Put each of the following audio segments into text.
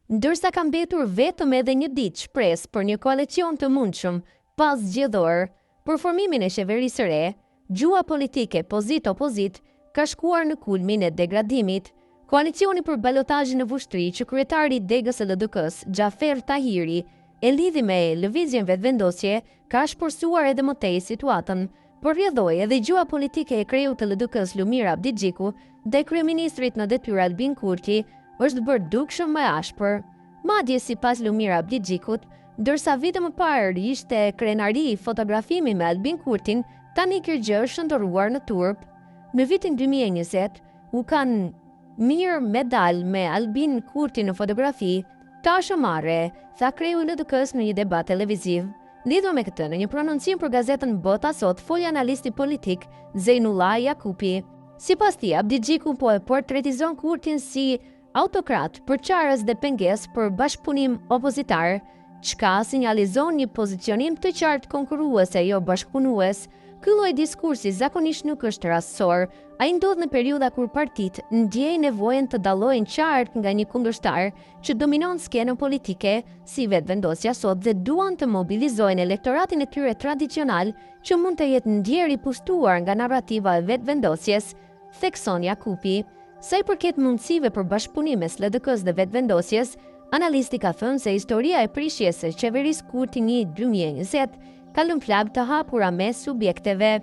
Ndërsa ka mbetur vetëm edhe një ditë shpresë për një koalicion të mundshëm pas zgjedhor për formimin e qeverisë së re, gjua politike pozit-opozit ka shkuar në kulmin e degradimit. Koalicioni për balotazhin në vushtri që kryetari i Degës së LDK-s, Xhafer Tahiri, e lidhi me lëvizjen vetëvendosje, ka shpërsuar edhe më tej situatën. Por rrjedhoi edhe gjua politike e kreut të LDK-s Lumir Abdi Xhiku dhe kryeministrit në detyrë Albin Kurti është bërë dukshëm më ashpër. Madje sipas Lumir Abdi Xhikut, ndërsa vite më parë ishte krenari i fotografimi me Albin Kurtin, tani kjo gjë është shndërruar në turp. Në vitin 2020 u kanë mirë medal me Albin Kurti në fotografi, Tasha Marre, tha kreu i LDK-s në një debat televiziv. Lidhur me këtë, në një prononcim për gazetën Bota Sot, foli analisti politik Zeinullah Jakupi. Sipas tij, Abdi Xhiku po e portretizon Kurtin si autokrat, përçarës dhe pengesë për bashkëpunim opozitar, çka sinjalizon një pozicionim të qartë konkurruese, jo bashkëpunues. Ky lloj diskursi zakonisht nuk është rastësor. Ai ndodh në periudha kur partitë ndjejnë nevojën të dallojnë qartë nga një kundërshtar që dominon skenën politike, si vetëvendosja sot, dhe duan të mobilizojnë elektoratin e tyre tradicional që mund të jetë ndjer i pushtuar nga narrativa e vetëvendosjes, thekson Jakupi. Sa i përket mundësive për bashkëpunim mes LDK-s dhe vetëvendosjes, analisti ka thënë se historia e prishjes së qeverisë Kurti 2020 ka lënë flak të hapura mes subjekteve.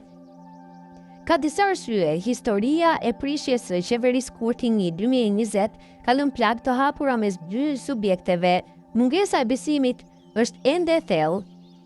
Ka disa arsye, historia e prishjes së qeverisë Kurti 2020 ka lënë flak të hapura mes dy subjekteve. Mungesa e besimit është ende e thellë.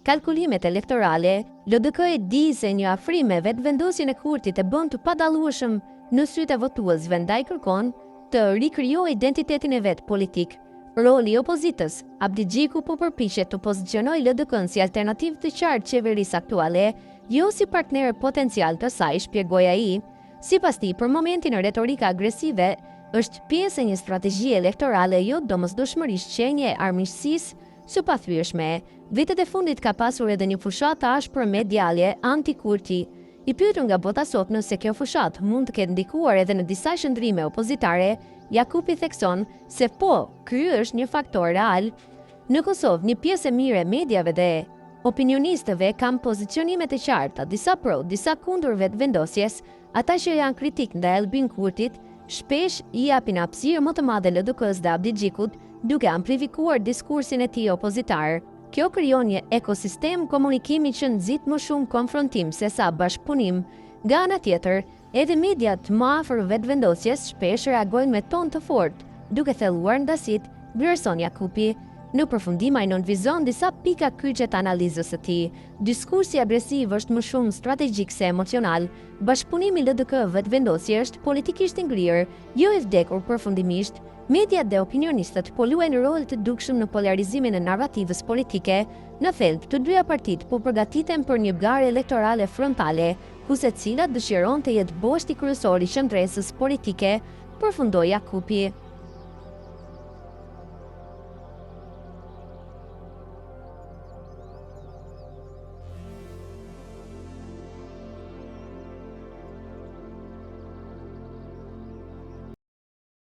Kalkulimet elektorale, LDK e di se një afrim me vetëvendosjen e Kurtit e bën të padallueshëm në sytë e votuesve, ndaj kërkon të rikrijojë identitetin e vet politik. Roli i opozitës, Abdi Xhiku po përpiqet të pozicionojë LDK-n si alternativë të qartë qeverisë aktuale, jo si partner potencial të saj, shpjegoi ai. Sipas tij, për momentin retorika agresive është pjesë e një strategjie elektorale, jo domosdoshmërisht qenie e armiqësisë së pathyeshme. Vitet e fundit ka pasur edhe një fushat të ashpër mediale anti-Kurti. I pyetur nga Bota Sot nëse kjo fushat mund të ketë ndikuar edhe në disa qendrime opozitare, Jakupi thekson se po, ky është një faktor real. Në Kosovë, një pjesë e mirë e mediave dhe opinionistëve kanë pozicionime të qarta, disa pro, disa kundër vetëvendosjes. Ata që janë kritik ndaj Albin Kurtit shpesh i japin hapësirë më të madhe LDK-s dhe Abdi Xhikut, duke amplifikuar diskursin e tij opozitar. Kjo krijon një ekosistem komunikimi që nxit më shumë konfrontim se sa bashkëpunim. Nga ana tjetër, edhe mediat më afër vetëvendosjes shpesh reagojnë me ton të fortë, duke thelluar ndasit, vlerëson Jakupi. Në përfundim ai nënvizon disa pika kyçe të analizës së tij. Diskursi agresiv është më shumë strategjik se emocional. Bashkëpunimi LDK vetëvendosje është politikisht i ngrirë, jo i vdekur përfundimisht. Mediat dhe opinionistët po luajnë rol të dukshëm në polarizimin e narrativës politike. Në thelb, të dyja partitë po përgatiten për një garë elektorale frontale, ku secila dëshiron të jetë boshti kryesor i qendresës politike, përfundoi Jakupi.